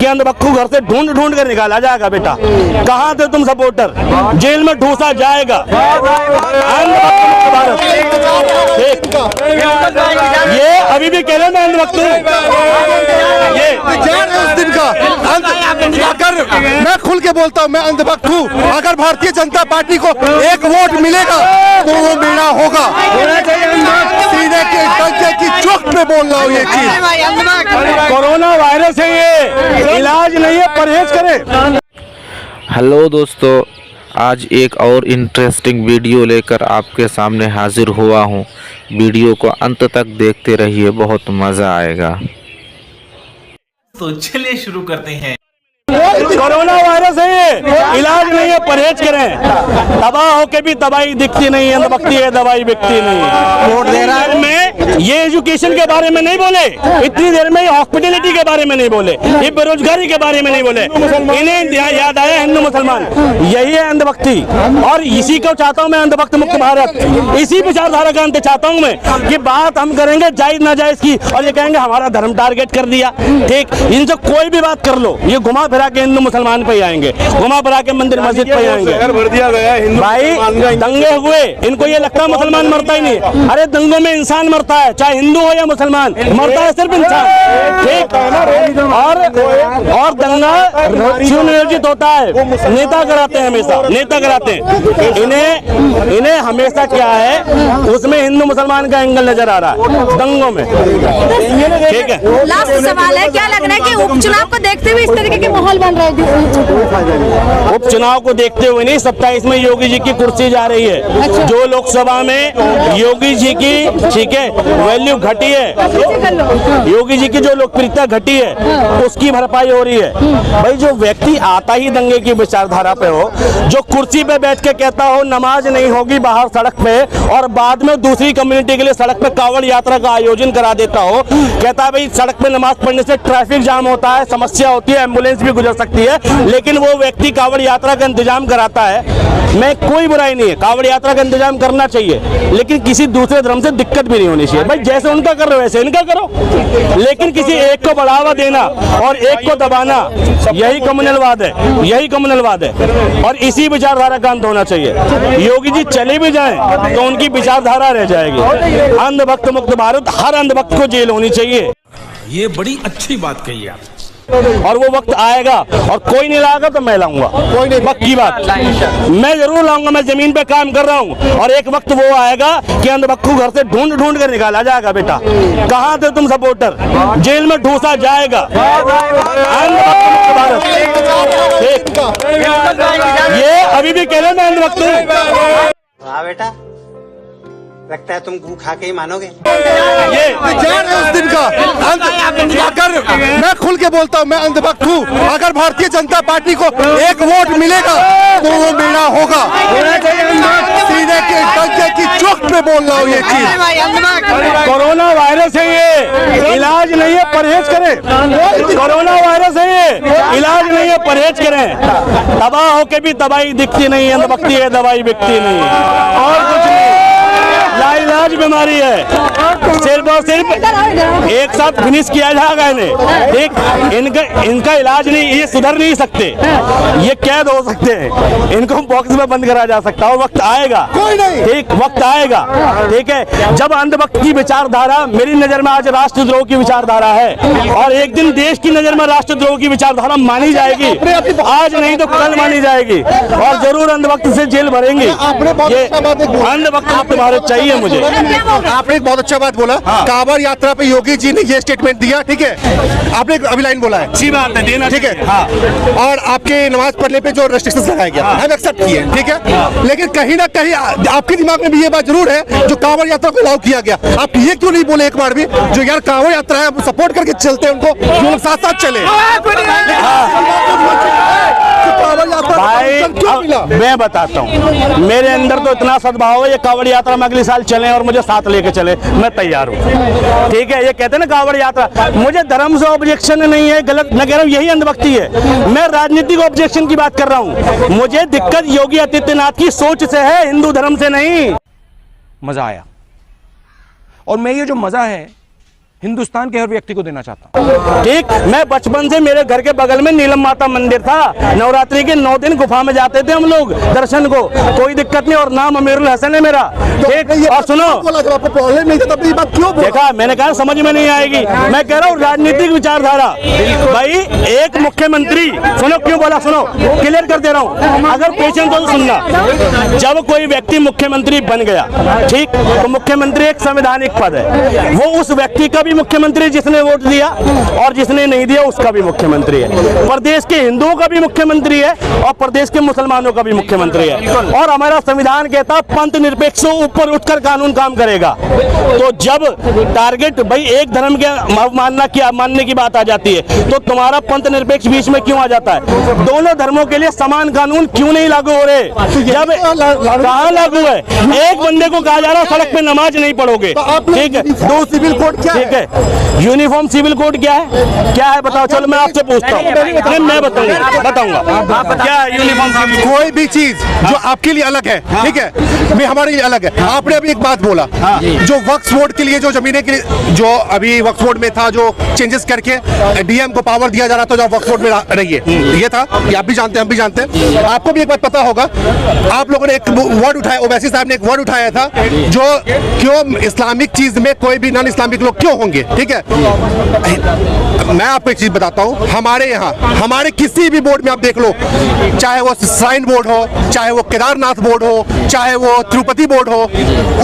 अंधभक्त को घर से ढूंढ ढूंढ कर निकाला जाएगा। बेटा कहाँ थे तुम सपोर्टर, जेल में ठूसा जाएगा। अंधभक्त मुक्त भारत, ये अभी भी कह रहे ना अंधभक्त, ये उस दिन का अगर मैं खुल के बोलता हूँ, मैं अंधभक्त हूँ। अगर भारतीय जनता पार्टी को एक वोट मिलेगा तो वो मेरा होगा। सीने के डंके की चोट पे बोल रहा हूँ ये चीज। कोरोना वायरस है, ये इलाज नहीं है, परहेज करें। हेलो दोस्तों, आज एक और इंटरेस्टिंग वीडियो लेकर आपके सामने हाजिर हुआ हूँ। वीडियो को अंत तक देखते रहिए, बहुत मज़ा आएगा। तो चलिए शुरू करते हैं। कोरोना वायरस है, ये इलाज नहीं है, परहेज करें। तबाह होके भी दवाई दिखती नहीं है, अंधभक्ति है, दवाई बिकती नहीं है। वोट दे रहा है में ये एजुकेशन के बारे में नहीं बोले, इतनी देर में हॉस्पिटलिटी के बारे में नहीं बोले, ये बेरोजगारी के बारे में नहीं बोले। इन्हें याद आया हिंदू मुसलमान, यही है अंधभक्ति। और इसी को चाहता हूँ मैं, अंधभक्त मुक्त भारत, इसी विचारधारा का अंत चाहता हूँ मैं कि बात हम करेंगे जायज नाजायज की, और ये कहेंगे हमारा धर्म टारगेट कर दिया। ठीक, इनसे कोई भी बात कर लो, ये घुमा फिरा के हिंदू मुसलमान पे आएंगे, घुमा फिरा के मंदिर मस्जिद पे आएंगे। भर दिया गया हिंदू भाई दंगे हुए, इनको ये लगता है मुसलमान मरता ही नहीं। अरे दंगों में इंसान मरता है, चाहे हिंदू हो या मुसलमान, मरता है सिर्फ इंसान। ठीक, और दंगा सुनियोजित होता है, नेता कराते हैं, हमेशा नेता कराते हैं। इन्हें हमेशा क्या है, उसमें हिंदू मुसलमान का एंगल नजर आ रहा है दंगों में। ठीक है, लास्ट सवाल है, क्या लग रहा है कि उपचुनाव को देखते हुए इस तरीके के माहौल बन रहे हैं? उपचुनाव को देखते हुए नहीं, 27 में योगी जी की कुर्सी जा रही है। जो लोकसभा में योगी जी की, ठीक है, वैल्यू घटी है, योगी जी की जो लोकप्रियता घटी है, उसकी भरपाई हो रही है। भाई जो व्यक्ति आता ही दंगे की विचारधारा पे हो, जो कुर्सी पे बैठ के कहता हो नमाज नहीं होगी बाहर सड़क पे, और बाद में दूसरी कम्युनिटी के लिए सड़क पे कावड़ यात्रा का आयोजन करा देता हो, कहता है भाई सड़क पे नमाज पढ़ने से ट्रैफिक जाम होता है, समस्या होती है, एम्बुलेंस भी गुजर सकती है, लेकिन वो व्यक्ति कावड़ यात्रा का इंतजाम कराता है। मैं कोई बुराई नहीं है, कावड़ यात्रा का इंतजाम करना चाहिए, लेकिन किसी दूसरे धर्म से दिक्कत भी नहीं होनी चाहिए। भाई जैसे उनका कर रहे हो वैसे इनका करो, लेकिन किसी एक को बढ़ावा देना और एक को दबाना, यही कम्युनलवाद है, यही कम्युनलवाद है। और इसी विचारधारा का अंत होना चाहिए। योगी जी चले भी जाएं तो उनकी विचारधारा रह जाएगी। अंधभक्त मुक्त भारत, हर अंधभक्त को जेल होनी चाहिए। ये बड़ी अच्छी बात कही आप। और वो वक्त आएगा, और कोई नहीं लाएगा तो मैं लाऊंगा, कोई नहीं, पक्की बात, मैं जरूर लाऊंगा। मैं जमीन पे काम कर रहा हूँ, और एक वक्त वो आएगा कि अंधभक्त को घर से ढूंढ ढूंढ कर निकाला जाएगा। बेटा कहाँ थे तुम सपोर्टर, जेल में ठूसा जाएगा। अंधभक्त मुक्त भारत, ये अभी भी कह रहे ना अंधभक्त। वाह बेटा, लगता है तुम गू खा के ही मानोगे। ये उस दिन का अगर मैं खुल के बोलता हूँ, मैं अंधभक्त हूँ। अगर भारतीय जनता पार्टी को एक वोट मिलेगा तो वो मेरा होगा। सीने के डंके की चोट पे बोल रहा हूँ ये चीज। कोरोना वायरस है, ये इलाज नहीं है, परहेज करें। कोरोना वायरस है, ये इलाज नहीं है, परहेज करें। तबाह होके भी दवाई दिखती नहीं है, अंधभक्ति है, दवाई बिकती नहीं है, और कुछ नहीं। लाइलाज बीमारी है, सिर्फ और सिर्फ एक साथ फिनिश किया जाएगा इन्हें। एक इनका इलाज नहीं, ये सुधर नहीं सकते, ये कैद हो सकते हैं, इनको बॉक्स में बंद करा जा सकता है। वक्त आएगा, ठीक, वक्त आएगा, ठीक है, जब अंधभक्त की विचारधारा, मेरी नजर में आज राष्ट्रद्रोह की विचारधारा है, और एक दिन देश की नजर में राष्ट्रद्रोह की विचारधारा मानी जाएगी। आज नहीं तो कल मानी जाएगी, और जरूर अंधभक्त से जेल भरेंगे। ये अंधभक्त मुक्त भारत चाहिए मुझे। आपने एक बहुत अच्छा बात बोला, कांवड़ यात्रा पे योगी जी ने ये स्टेटमेंट दिया, ठीक है, आपने एक अभी लाइन बोला है, अच्छी बात है, देना ठीक है, हाँ। और आपके नमाज पढ़ने पे जो रेस्ट्रिक्शंस लगाया गया, हम एक्सेप्ट किए, ठीक है, लेकिन कहीं ना कहीं आपके दिमाग में भी ये बात जरूर है, जो कांवड़ यात्रा को अलाउ किया गया, आप ये क्यों नहीं बोले एक बार भी, जो यार कांवड़ यात्रा है सपोर्ट करके चलते हैं उनको, जो लोग साथ साथ चले। भाई मैं बताता हूँ, मेरे अंदर तो इतना सद्भाव है, ये कांवड़ यात्रा में अगले साल चले और मुझे साथ लेके चले, मैं तैयार हूँ। ठीक है, ये कहते हैं ना कांवड़ यात्रा, मुझे धर्म से ऑब्जेक्शन नहीं है, गलत न कह रहा हूँ, यही अंधभक्ति है। मैं राजनीतिक ऑब्जेक्शन की बात कर रहा हूँ। मुझे दिक्कत योगी आदित्यनाथ की सोच से है, हिंदू धर्म से नहीं। मज़ा आया, और मैं ये जो मज़ा है हिंदुस्तान के हर व्यक्ति को देना चाहता हूँ। ठीक, मैं बचपन से मेरे घर के बगल में नीलम माता मंदिर था, नवरात्रि के 9 दिन गुफा में जाते थे हम लोग दर्शन को, कोई दिक्कत नहीं। और नाम अमीरुल हसन है मेरा। ठीक, और सुनो, आपको प्रॉब्लम नहीं था तब ये बात क्यों बोला? देखा, मैंने कहा समझ में नहीं आएगी। मैं कह रहा हूँ राजनीतिक विचारधारा। भाई एक मुख्यमंत्री, सुनो क्यों बोला, सुनो क्लियर कर दे रहा हूँ, अगर पेशेंस हो तो सुनना। जब कोई व्यक्ति मुख्यमंत्री बन गया, ठीक, तो मुख्यमंत्री एक संवैधानिक पद है। वो उस व्यक्ति का भी मुख्यमंत्री जिसने वोट दिया, और जिसने नहीं दिया उसका भी मुख्यमंत्री है। प्रदेश के हिंदुओं का भी मुख्यमंत्री है और प्रदेश के मुसलमानों का भी मुख्यमंत्री है। और हमारा संविधान कहता है पंथ निरपेक्ष से ऊपर उठकर कानून काम करेगा। तो जब टारगेट भाई एक धर्म के मानने की बात आ जाती है, तो तुम्हारा पंथ निरपेक्ष बीच में क्यों आ जाता है? दोनों धर्मों के लिए समान कानून क्यों नहीं लागू हो रहे? जब कहाँ लागू है? एक बंदे को कहा जा रहा है सड़क पे नमाज नहीं पढ़ोगे, ठीक है, दो सिविल कोड क्या ठीक है, यूनिफॉर्म सिविल कोड क्या है? क्या है बताओ? चलो मैं आपसे पूछता हूँ, मैं बताऊंगा क्या है यूनिफॉर्म सिविल। कोई भी चीज जो आपके लिए अलग है, ठीक है, मैं हमारे लिए अलग है। आपने अभी एक बात बोला, जो वक्फ बोर्ड के लिए जो जमीनें के लिए जो अभी वक्फ बोर्ड में था, जो चेंजेस करके डीएम को पावर दिया जा रहा था, जो वक्फ बोर्ड में रही है, ये था, ये आप भी जानते हैं, हम भी जानते हैं। आपको भी एक बात पता होगा, आप लोगों ने एक वर्ड उठाया, ओवैसी साहब ने एक वर्ड उठाया था, जो क्यों इस्लामिक चीज में कोई भी नॉन इस्लामिक लोग क्यों होंगे, ठीक है। मैं आपको एक चीज बताता हूँ, हमारे यहाँ हमारे किसी भी बोर्ड में आप देख लो, चाहे वो श्राइन बोर्ड हो, चाहे वो केदारनाथ बोर्ड हो, चाहे वो तिरुपति बोर्ड हो,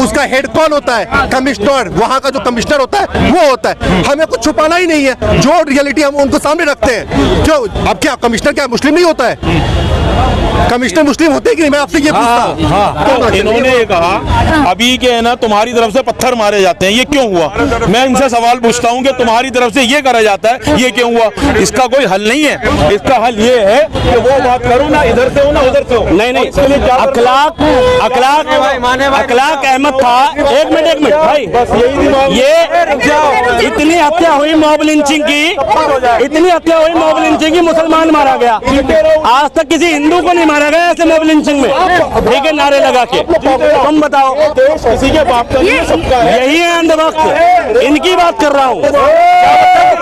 उसका हेड कौन होता है? कमिश्नर। वहाँ का जो कमिश्नर होता है वो होता है। हमें कुछ छुपाना ही नहीं है, जो रियलिटी हम उनको सामने रखते हैं। क्यों? अब क्या कमिश्नर क्या मुस्लिम नहीं होता है? कमिश्नर मुस्लिम होते कि नहीं? मैं आपसे ये पूछता। इन्होंने ये कहा अभी के है ना, तुम्हारी तरफ से पत्थर मारे जाते हैं, ये क्यों हुआ? मैं इनसे सवाल पूछता हूँ कि तुम्हारी तरफ से ये करा जाता है, ये क्यों हुआ? इसका कोई हल नहीं है। इसका हल ये है कि वो बात करो ना, इधर से हो ना उधर से हो। नहीं, अखलाक अहमद था। एक मिनट भाई, बस यही ये इतनी हत्या हुई मॉब लिंचिंग की, इतनी हत्या हुई मॉब लिंचिंग की, मुसलमान मारा गया। आज तक किसी हिंदू को नहीं मारा गया ऐसे मॉब लिंचिंग में, ठीक है, नारे लगा के। तुम बताओ, किसी के बाप का नहीं, सबका है। यही है अंधभक्त, इनकी बात कर रहा हूँ।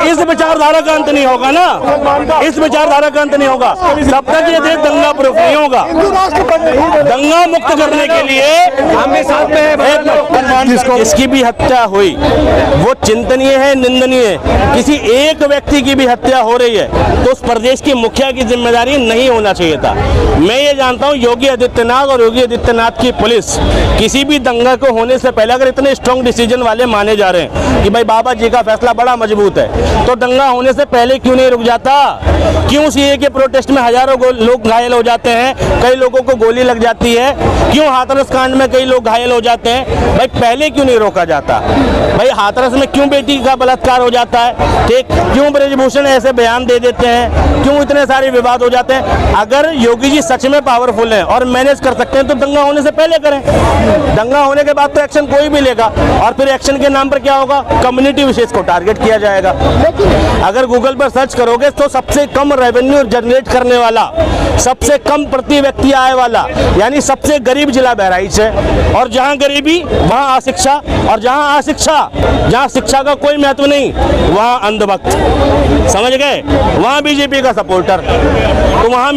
इस विचारधारा का अंत नहीं होगा ना, इस विचारधारा का अंत नहीं होगा तब तक ये देश दंगा प्रूफ नहीं होगा। दंगा मुक्त करने के लिए इसकी भी हत्या हुई, वो चिंतनीय है, निंदनीय है। किसी एक व्यक्ति की भी हत्या हो रही है तो उस प्रदेश की मुखिया की जिम्मेदारी नहीं होना चाहिए था। मैं ये जानता हूँ योगी आदित्यनाथ और योगी आदित्यनाथ की पुलिस किसी भी दंगा को होने से पहले अगर इतने स्ट्रॉन्ग डिसीजन वाले माने जा रहे हैं कि भाई बाबा जी का फैसला बड़ा मजबूत है, तो दंगा होने से पहले क्यों नहीं रुक जाता? क्यों सीए के प्रोटेस्ट में हजारों लोग घायल हो जाते हैं, कई लोगों को गोली लग जाती है? क्यों हाथरस कांड में कई लोग घायल हो जाते हैं? भाई पहले क्यों नहीं रोका जाता? भाई हाथरस में क्यों बेटी का बलात्कार हो जाता है? ठीक, क्यों ब्रजभूषण ऐसे बयान दे देते हैं? क्यों इतने सारे विवाद हो जाते हैं? अगर योगी जी सच में पावरफुल हैं और मैनेज कर सकते हैं तो दंगा होने से पहले करें। दंगा होने के बाद तो एक्शन कोई भी लेगा, और फिर एक्शन के नाम पर क्या होगा? कम्युनिटी विशेष को टारगेट किया जाएगा। अगर गूगल पर सर्च करोगे तो सबसे कम रेवेन्यू जनरेट करने वाला, सबसे कम प्रति व्यक्ति आय वाला, यानी सबसे गरीब जिला बहराइच है। और जहां गरीबी वहां अशिक्षा, और जहां अशिक्षा, जहां शिक्षा का कोई महत्व नहीं, वहां अंधभक्त। समझ गए? वहां बीजेपी का सपोर्टर, तो वहां